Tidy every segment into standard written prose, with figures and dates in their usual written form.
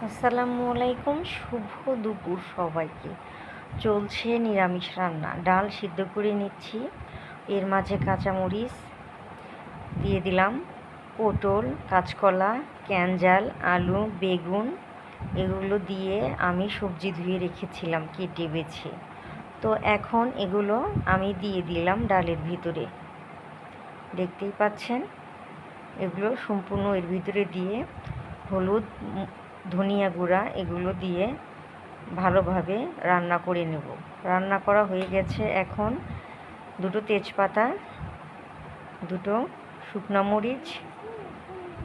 আসসালামু আলাইকুম, শুভ দুপুর সবাইকে। চলছে নিরামিষ রান্না। ডাল সিদ্ধ করে নিচ্ছি, এর মাঝে কাঁচামরিচ দিয়ে দিলাম, পটল, কাঁচকলা, ক্যানজাল, আলু, বেগুন এগুলো দিয়ে আমি সবজি ধুয়ে রেখেছিলাম কেটে বেছে। তো এখন এগুলো আমি দিয়ে দিলাম ডালের ভিতরে। দেখতেই পাচ্ছেন, এগুলো সম্পূর্ণ এর ভিতরে দিয়ে হলুদ, ধনিয়া গুঁড়া এগুলো দিয়ে ভালোভাবে রান্না করে নেব। রান্না করা হয়ে গেছে। এখন দুটো তেজপাতা, দুটো শুকনো মরিচ,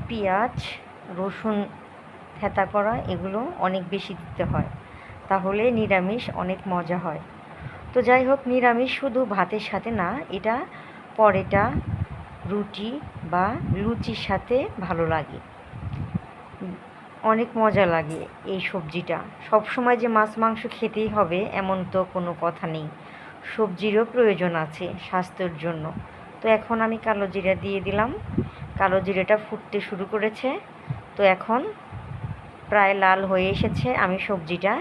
পেঁয়াজ, রসুন থেঁতা করা এগুলো অনেক বেশি দিতে হয়, তাহলে নিরামিষ অনেক মজা হয়। তো যাই হোক, নিরামিষ শুধু ভাতের সাথে না, এটা পরোটা, রুটি বা লুচির সাথে ভালো লাগে, অনেক মজা লাগে। এই সবজিটা সব সময় যে মাছ মাংস খেতেই হবে এমন তো কোনো কথা নেই, সবজিরও প্রয়োজন আছে স্বাস্থ্যের জন্য। তো এখন আমি কালো জিরা দিয়ে দিলাম। কালো জিরাটা ফুটতে শুরু করেছে, তো এখন প্রায় লাল হয়ে এসেছে। আমি সবজিটা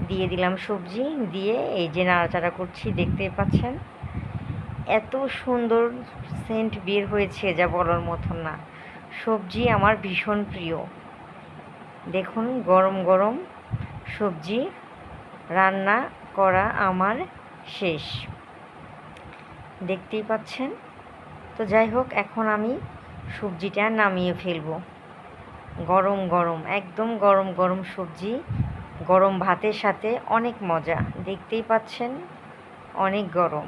দিয়ে দিলাম সবজি দিয়ে এই যে নাড়াচাড়া করছি, দেখতে পাচ্ছেন এত সুন্দর সেন্ট বের হয়েছে যা বলার মতন না। সবজি আমার ভীষণ প্রিয়। দেখুন, গরম গরম সবজি রান্না করা আমার শেষ, দেখতেই পাচ্ছেন। তো যাই হোক, এখন আমি সবজিটা নামিয়ে ফেলবো। গরম গরম, একদম গরম গরম সবজি গরম ভাতের সাথে অনেক মজা, দেখতেই পাচ্ছেন অনেক গরম।